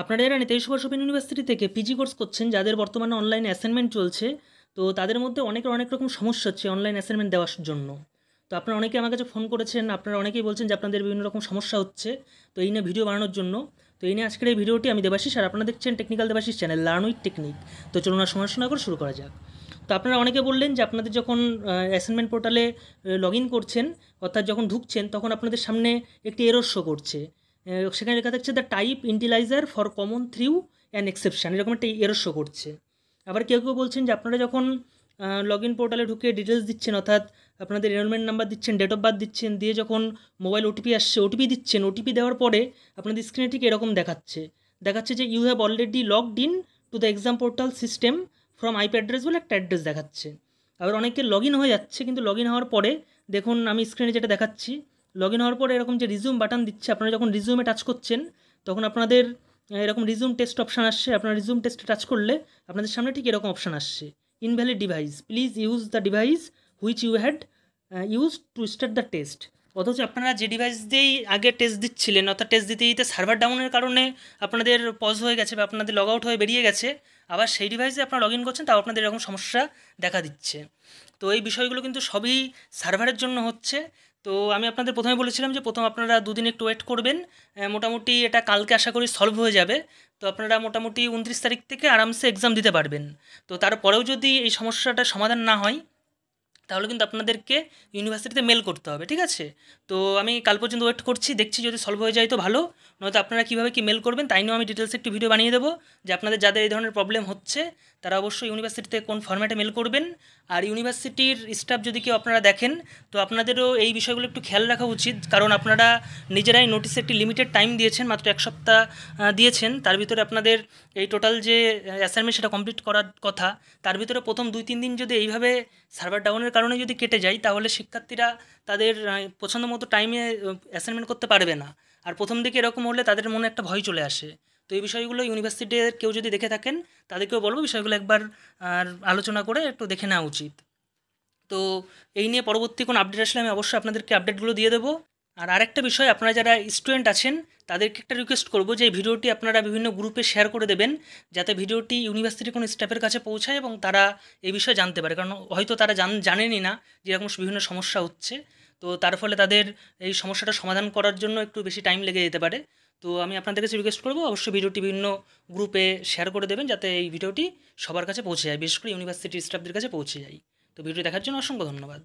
আপনারা যারা Netaji Subhash open university থেকে পিজি কোর্স করছেন, যাদের বর্তমানে অনলাইন অ্যাসাইনমেন্ট চলছে, তো তাদের মধ্যে অনেকের অনেক রকম সমস্যা হচ্ছে অনলাইন অ্যাসাইনমেন্ট দেওয়ার জন্য। তো আপনারা অনেকেই আমার কাছে ফোন করেছেন, আপনারা অনেকেই বলছেন যে আপনাদের বিভিন্ন রকম সমস্যা হচ্ছে। তো এই নিয়ে ভিডিও বানানোর জন্য, তো এই নিয়ে আজকের এই ভিডিওটি আমি দেবাশিস, আর আপনারা দেখছেন technical Debashis channel, learn with technique. তো চলুন আর সময় শোনা করে শুরু করা যাক। তো আপনারা অনেকে বললেন যে আপনাদের যখন অ্যাসাইনমেন্ট পোর্টালে লগ ইন করছেন, অর্থাৎ যখন ঢুকছেন, তখন আপনাদের সামনে একটি এরর শো করছে। সেখানে লেখা থাকছে the type initializer for common threw an exception, এরকম একটা এরর শো করছে। আবার কেউ কেউ বলছেন যে আপনারা যখন লগ ইন পোর্টালে ঢুকে ডিটেলস দিচ্ছেন, অর্থাৎ আপনাদের এনরোলমেন্ট নাম্বার দিচ্ছেন, ডেট অফ বার্থ দিচ্ছেন, দিয়ে যখন মোবাইল ওটিপি আসছে ওটিপি দিচ্ছেন, ওটিপি দেওয়ার পরে আপনাদের স্ক্রিনে ঠিক এরকম দেখাচ্ছে যে you have already logged in to the exam portal system from IP address বলে একটা অ্যাড্রেস দেখাচ্ছে। আবার অনেকে লগ ইন হয়ে যাচ্ছে, কিন্তু লগ ইন হওয়ার পরে দেখুন আমি স্ক্রিনে যেটা দেখাচ্ছি, লগ ইন হওয়ার পরে এরকম যে রিজিউম বাটন দিচ্ছে, আপনারা যখন রিজিউমে টাচ করছেন তখন আপনাদের এরকম রিজিউম টেস্ট অপশান আসছে। আপনারা রিজিউম টেস্টে টাচ করলে আপনাদের সামনে ঠিক এরকম অপশান আসছে, invalid device, please use the device which you had use to start the test. অথচ আপনারা যে ডিভাইস দিয়েই আগে টেস্ট দিচ্ছিলেন, অর্থাৎ টেস্ট দিতে দিতে সার্ভার ডাউনের কারণে আপনাদের পজ হয়ে গেছে বা আপনাদের লগ আউট হয়ে বেরিয়ে গেছে, আবার সেই ডিভাইসে আপনারা লগ ইন করছেন, তাও আপনাদের এরকম সমস্যা দেখা দিচ্ছে। তো এই বিষয়গুলো কিন্তু সবই সার্ভারের জন্য হচ্ছে। তো আমি আপনাদের প্রথমে বলেছিলাম যে প্রথম আপনারা দুদিন একটু ওয়েট করবেন, মোটামুটি এটা কালকে আশা করি সলভ হয়ে যাবে। তো আপনারা মোটামুটি 29 তারিখ থেকে আরামসে এক্সাম দিতে পারবেন। তো তারপরেও যদি এই সমস্যাটা সমাধান না হয়, তাহলে কিন্তু আপনাদেরকে ইউনিভার্সিটিতে মেল করতে হবে, ঠিক আছে? তো আমি কাল পর্যন্ত ওয়েট করছি, দেখছি যদি সলভ হয়ে যায় তো ভালো, নয়তো আপনারা কীভাবে কী মেল করবেন তাই নিয়েও আমি ডিটেলসে একটি ভিডিও বানিয়ে দেবো, যে আপনাদের যাদের এই ধরনের প্রবলেম হচ্ছে তারা অবশ্যই ইউনিভার্সিটিতে কোন ফরম্যাটে মেল করবেন। আর ইউনিভার্সিটির স্টাফ যদি কেউ আপনারা দেখেন, তো আপনাদেরও এই বিষয়গুলো একটু খেয়াল রাখা উচিত, কারণ আপনারা নিজেরাই নোটিসে একটি লিমিটেড টাইম দিয়েছেন, মাত্র 1 সপ্তাহ দিয়েছেন। তার ভিতরে আপনাদের এই টোটাল যে অ্যাসাইনমেন্ট সেটা কমপ্লিট করার কথা, তার ভিতরে প্রথম 2-3 দিন যদি এইভাবে সার্ভার ডাউনের কারণে যদি কেটে যায়, তাহলে শিক্ষার্থীরা তাদের পছন্দ মতো টাইমে অ্যাসাইনমেন্ট করতে পারবে না। আর প্রথম দিকে এরকম হলে তাদের মনে একটা ভয় চলে আসে। তো এই বিষয়গুলো ইউনিভার্সিটির কেউ যদি দেখে থাকেন, তাদেরকেও বলবো বিষয়গুলো একবার আলোচনা করে একটু দেখে নেওয়া উচিত। তো এই নিয়ে পরবর্তী কোনো আপডেট আসলে আমি অবশ্যই আপনাদেরকে আপডেটগুলো দিয়ে দেবো। আর আরেকটা বিষয়, আপনারা যারা স্টুডেন্ট আছেন তাদেরকে একটা রিকোয়েস্ট করবো যে এই ভিডিওটি আপনারা বিভিন্ন গ্রুপে শেয়ার করে দেবেন, যাতে ভিডিওটি ইউনিভার্সিটির কোনো স্টাফের কাছে পৌঁছায় এবং তারা এই বিষয়ে জানতে পারে, কারণ হয়তো তারা জানেনই না যে এরকম বিভিন্ন সমস্যা হচ্ছে। তো তার ফলে তাদের এই সমস্যাটা সমাধান করার জন্য একটু বেশি টাইম লেগে যেতে পারে। তো আমি আপনাদের কাছে রিকোয়েস্ট করবো অবশ্যই ভিডিওটি বিভিন্ন গ্রুপে শেয়ার করে দেবেন, যাতে এই ভিডিওটি সবার কাছে পৌঁছে যায়, বিশেষ করে ইউনিভার্সিটির স্টাফদের কাছে পৌঁছে যায়। তো ভিডিও দেখার জন্য অসংখ্য ধন্যবাদ।